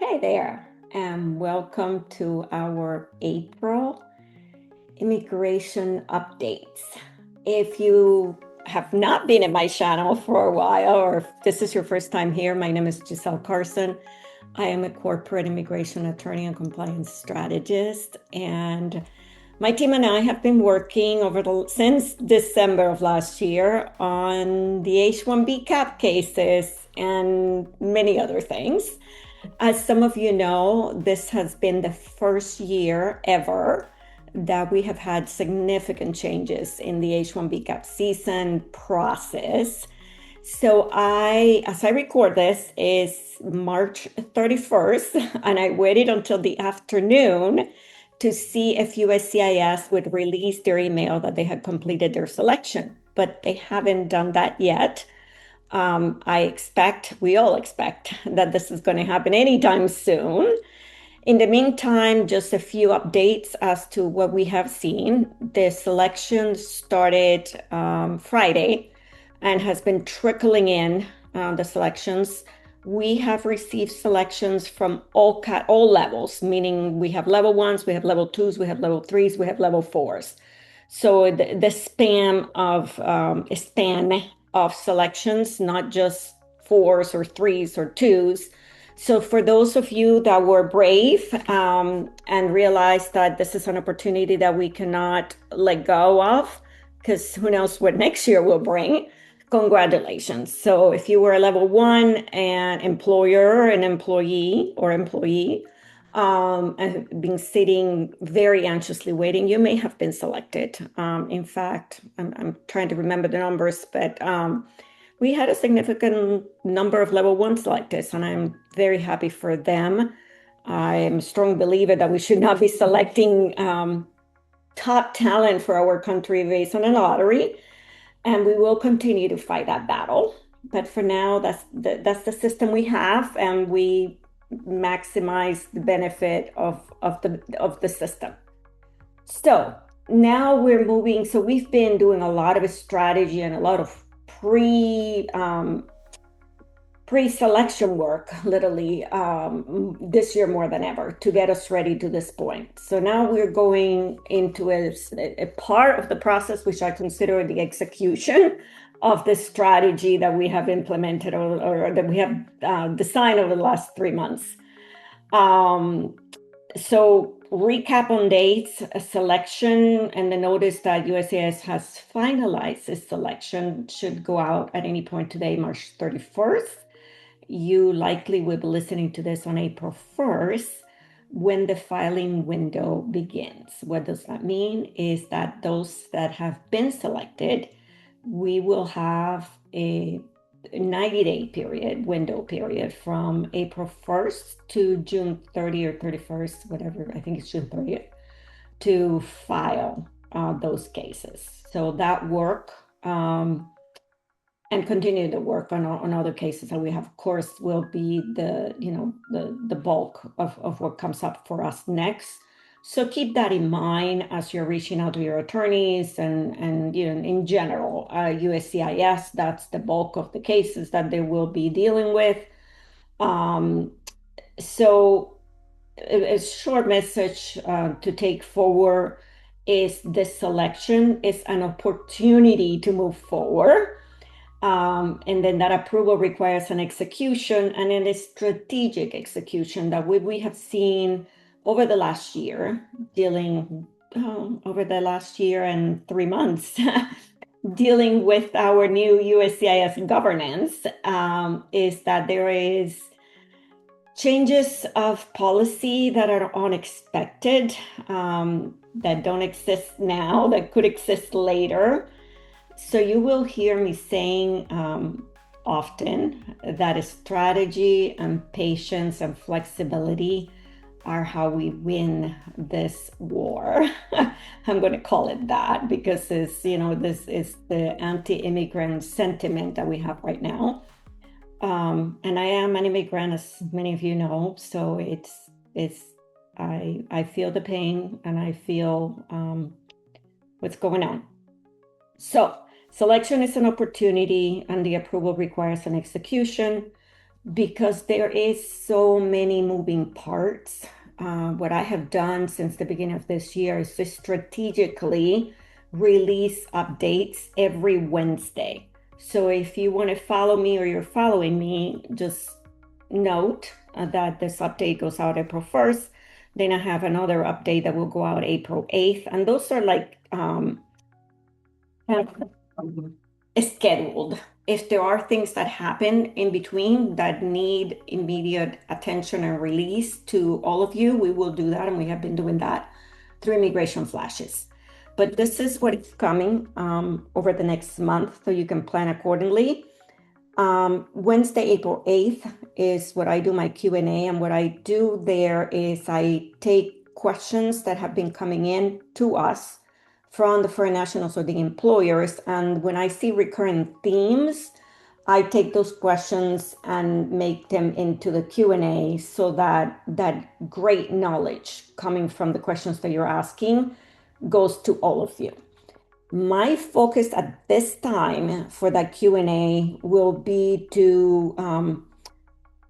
Hey there, and welcome to our April immigration updates. If you have not been in my channel for a while, or if this is your first time here, my name is Giselle Carson. I am a corporate immigration attorney and compliance strategist, and my team and I have been working since December of last year on the H-1B cap cases and many other things. As some of you know, this has been the first year ever that we have had significant changes in the H-1B cap season process. As I record this, is March 31st, and I waited until the afternoon to see if USCIS would release their email that they had completed their selection, but they haven't done that yet. We all expect that this is going to happen anytime soon. In the meantime, just a few updates as to what we have seen. The selection started Friday and has been trickling in the selections. We have received selections from all levels, meaning we have level ones, we have level twos, we have level threes, we have level fours. So the span of selections, not just fours or threes or twos. So for those of you that were brave and realized that this is an opportunity that we cannot let go of, because who knows what next year will bring, congratulations. So if you were a level one and employer, an employee or employee, and been sitting very anxiously waiting, you may have been selected. In fact, I'm trying to remember the numbers, but we had a significant number of level one selectors, and I'm very happy for them. I'm a strong believer that we should not be selecting top talent for our country based on a lottery, and we will continue to fight that battle. But for now, that's the system we have, and we maximize the benefit of the system. So now we're moving. So we've been doing a lot of strategy and a lot of pre-selection work, literally, this year more than ever, to get us ready to this point. So now we're going into a part of the process which I consider the execution of the strategy that we have implemented, or that we have designed over the last 3 months. So recap on dates, a selection, and the notice that USCIS has finalized its selection should go out at any point today, March 31st. You likely will be listening to this on April 1st when the filing window begins. What does that mean? Is that those that have been selected, we will have a 90-day window period from April 1st to June 30 or 31st, whatever, I think it's June 30th, to file those cases. So that work and continue to work on other cases that we have, of course, will be the bulk of what comes up for us next. So keep that in mind as you're reaching out to your attorneys and in general, USCIS, that's the bulk of the cases that they will be dealing with. So a short message to take forward is this selection is an opportunity to move forward. And then that approval requires an execution, and it is strategic execution that we have seen over the last year, over the last year and 3 months, dealing with our new USCIS governance, is that there is changes of policy that are unexpected, that don't exist now, that could exist later. So you will hear me saying often that strategy and patience and flexibility are how we win this war. I'm going to call it that because this is the anti-immigrant sentiment that we have right now. And I am an immigrant, as many of you know, so I feel the pain and I feel what's going on. So selection is an opportunity and the approval requires an execution. because there is so many moving parts. What I have done since the beginning of this year is to strategically release updates every Wednesday. So if you want to follow me or you're following me, just note that this update goes out April 1st. Then I have another update that will go out April 8th. And those are like scheduled. If there are things that happen in between that need immediate attention and release to all of you, we will do that. And we have been doing that through immigration flashes. But this is what is coming over the next month, so you can plan accordingly. Wednesday, April 8th is what I do my Q&A. And what I do there is I take questions that have been coming in to us from the foreign nationals or the employers. And when I see recurring themes, I take those questions and make them into the Q&A so that that great knowledge coming from the questions that you're asking goes to all of you. My focus at this time for that Q&A will be to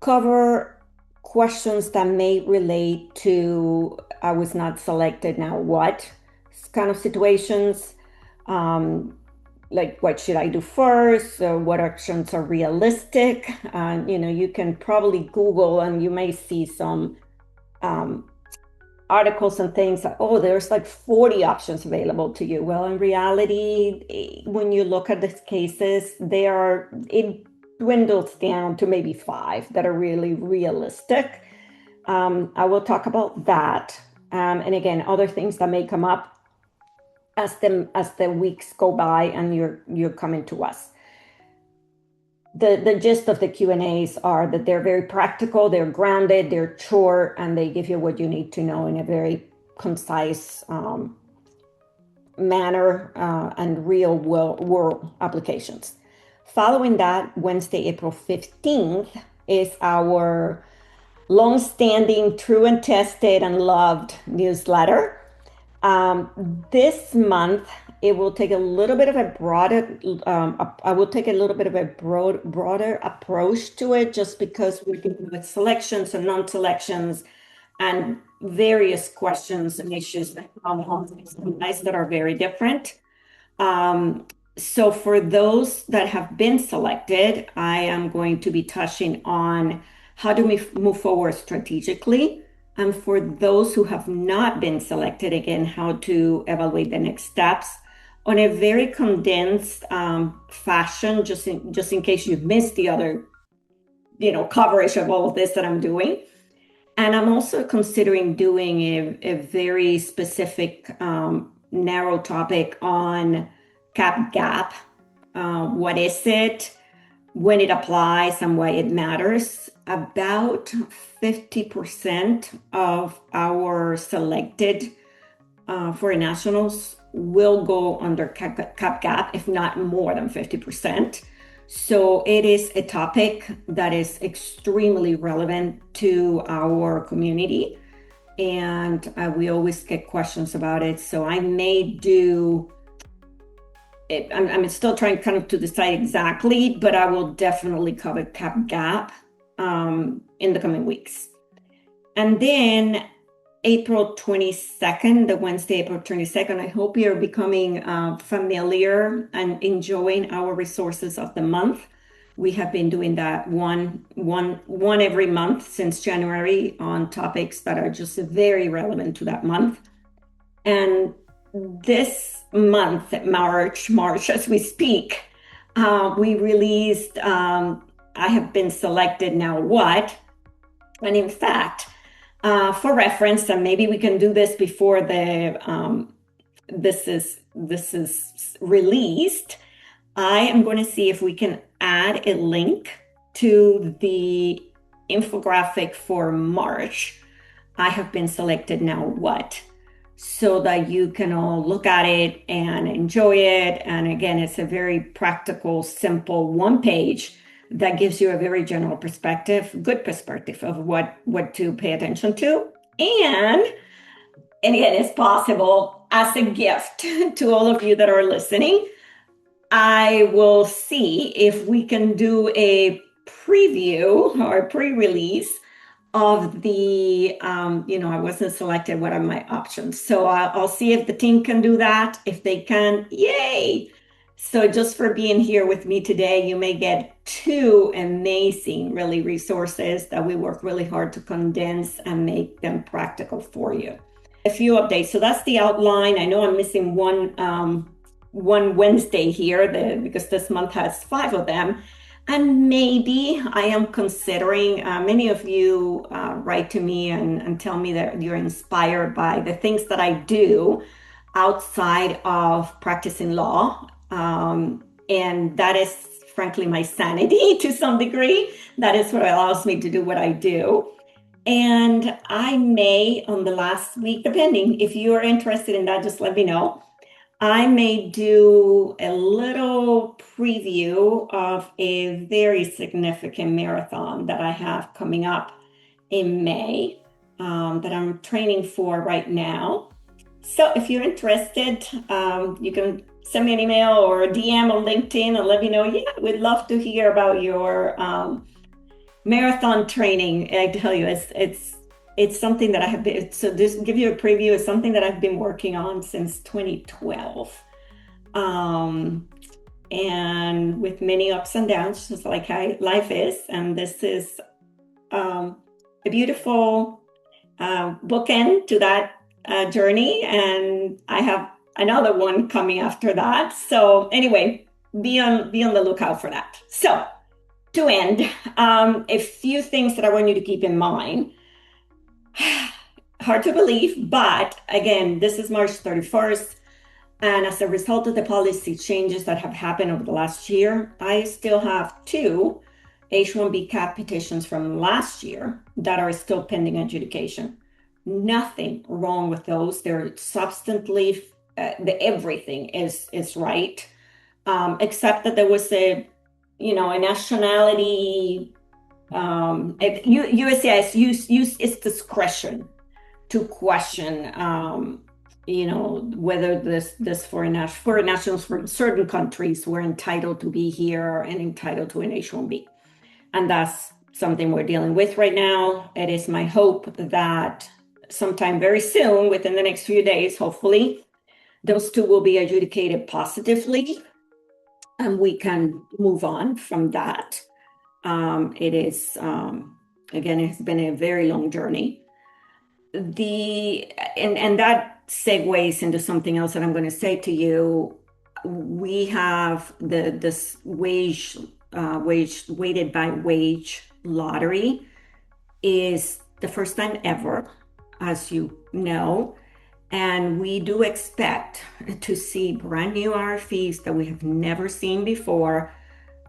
cover questions that may relate to I was not selected, now what kind of situations, like what should I do first, what actions are realistic. You can probably Google and you may see some articles and things like, oh, there's like 40 options available to you. Well, in reality, when you look at these cases, it dwindles down to maybe 5 that are really realistic. I will talk about that. And again, other things that may come up as the weeks go by and you're coming to us. The gist of the Q&As are that they're very practical, they're grounded, they're short, and they give you what you need to know in a very concise manner and real world applications. Following that, Wednesday, April 15th is our long-standing, true and tested and loved newsletter. This month, it will take a little bit of a broader, I will take a little bit of a broader approach to it, just because we're dealing with selections and non-selections and various questions and issues that come home that are very different. So for those that have been selected, I am going to be touching on how do we move forward strategically. And for those who have not been selected, again, how to evaluate the next steps on a very condensed fashion, just in case you've missed the other, coverage of all of this that I'm doing. And I'm also considering doing a very specific narrow topic on cap gap. What is it? When it applies and why it matters. About 50% of our selected foreign nationals will go under cap gap, if not more than 50%. So it is a topic that is extremely relevant to our community. And we always get questions about it. So I may do it. I'm still trying kind of to decide exactly, but I will definitely cover cap gap in the coming weeks. And then April 22nd, the Wednesday, April 22nd, I hope you're becoming familiar and enjoying our resources of the month. We have been doing that one every month since January on topics that are just very relevant to that month. And this month, March as we speak, we released I have been selected, now what? And in fact, for reference, and maybe we can do this before this is released, I am going to see if we can add a link to the infographic for March. I have been selected, now what? So that you can all look at it and enjoy it. And again, it's a very practical, simple one page that gives you a very general perspective, good perspective of what to pay attention to. And again, it's possible as a gift to all of you that are listening. I will see if we can do a preview or pre-release of the, I wasn't selected. What are my options? So I'll see if the team can do that. If they can, yay! So just for being here with me today, you may get two amazing, really, resources that we work really hard to condense and make them practical for you. A few updates. So that's the outline. I know I'm missing one Wednesday here because this month has 5 of them. And maybe I am considering, many of you write to me and tell me that you're inspired by the things that I do outside of practicing law. And that is, frankly, my sanity to some degree. That is what allows me to do what I do. And I may, on the last week, depending, if you're interested in that, just let me know. I may do a little preview of a very significant marathon that I have coming up in May, that I'm training for right now. So if you're interested, you can send me an email or a DM on LinkedIn and let me know. Yeah, we'd love to hear about your marathon training. I tell you, it's something that I have been, so just give you a preview, it's something that I've been working on since 2012. And with many ups and downs, just like how life is. And this is a beautiful bookend to that journey. And I have another one coming after that. So anyway, be on the lookout for that. So to end, a few things that I want you to keep in mind. Hard to believe, but again, this is March 31st. And as a result of the policy changes that have happened over the last year, I still have 2 H-1B cap petitions from last year that are still pending adjudication. Nothing wrong with those. They're substantively, everything is right, except that there was a nationality. USCIS use its discretion to question, whether this foreign nationals from certain countries were entitled to be here and entitled to an H-1B. And that's something we're dealing with right now. It is my hope that sometime very soon, within the next few days, hopefully, those 2 will be adjudicated positively and we can move on from that. It is, again, it's been a very long journey. And that segues into something else that I'm going to say to you. We have this weighted by wage lottery is the first time ever, as you know, and we do expect to see brand new RFPs that we have never seen before,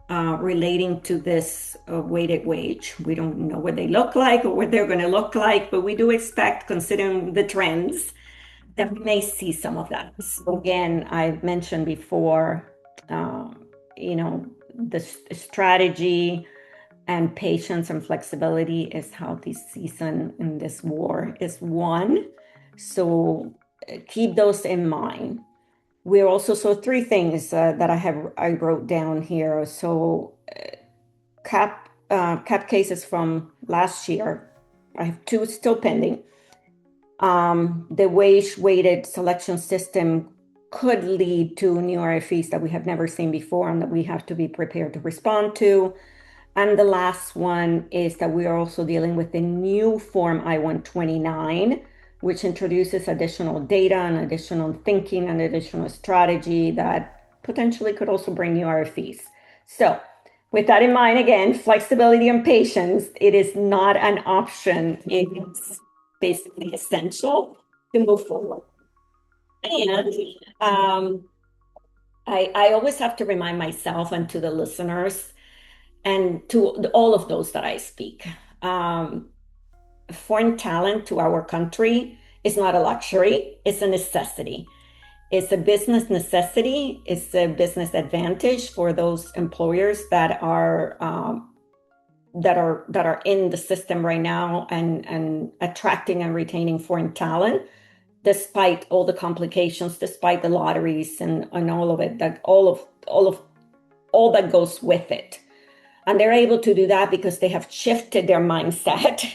relating to this weighted wage. We don't know what they look like or what they're going to look like, but we do expect, considering the trends, that we may see some of that. So again, I've mentioned before, the strategy and patience and flexibility is how this season in this war is won. So keep those in mind. We're also, so 3 things that I wrote down here. So cap cases from last year, I have 2 still pending. The wage-weighted selection system could lead to new RFEs that we have never seen before and that we have to be prepared to respond to. And the last one is that we are also dealing with the new Form I-129, which introduces additional data and additional thinking and additional strategy that potentially could also bring new RFEs. So with that in mind, again, flexibility and patience, it is not an option. It's basically essential to move forward. And I always have to remind myself and to the listeners and to all of those that I speak, foreign talent to our country is not a luxury, it's a necessity. It's a business necessity, it's a business advantage for those employers that are in the system right now and attracting and retaining foreign talent, despite all the complications, despite the lotteries and all of it, that all that goes with it. And they're able to do that because they have shifted their mindset.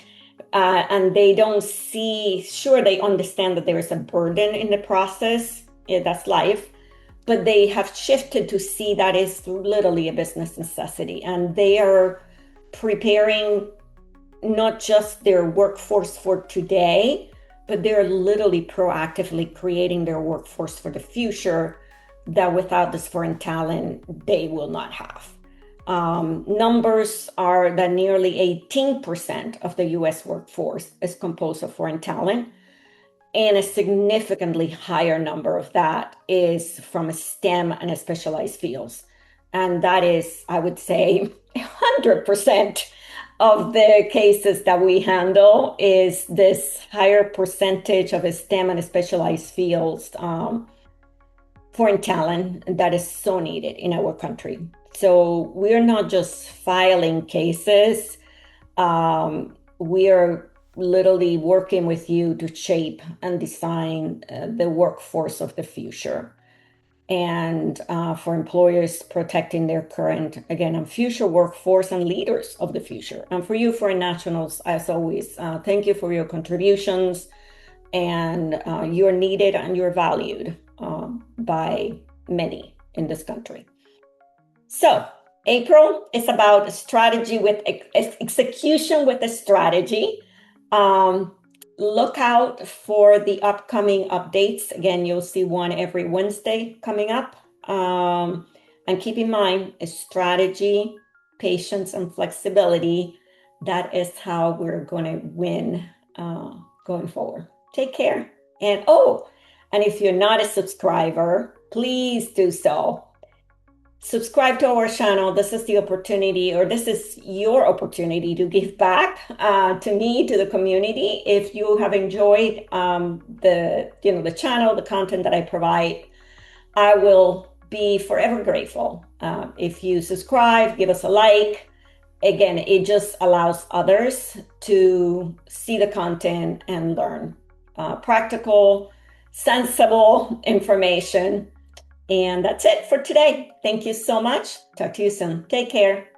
And they don't see, sure, they understand that there is a burden in the process. Yeah, that's life. But they have shifted to see that it's literally a business necessity. And they are preparing not just their workforce for today, but they're literally proactively creating their workforce for the future that without this foreign talent, they will not have. Numbers are that nearly 18% of the US workforce is composed of foreign talent, and a significantly higher number of that is from STEM and specialized fields. And that is, I would say, 100% of the cases that we handle is this higher percentage of STEM and specialized fields, foreign talent that is so needed in our country. So we're not just filing cases. We are literally working with you to shape and design the workforce of the future. And for employers protecting their current, again, and future workforce and leaders of the future. And for you, foreign nationals, as always, thank you for your contributions. And you're needed and you're valued by many in this country. So April is about strategy with execution with a strategy. Look out for the upcoming updates. Again, you'll see one every Wednesday coming up. And keep in mind, a strategy, patience, and flexibility. That is how we're going to win going forward. Take care. And if you're not a subscriber, please do so. Subscribe to our channel. This is the opportunity, or this is your opportunity to give back to me, to the community. If you have enjoyed the channel, the content that I provide, I will be forever grateful. If you subscribe, give us a like. Again, it just allows others to see the content and learn practical, sensible information. And that's it for today. Thank you so much. Talk to you soon. Take care.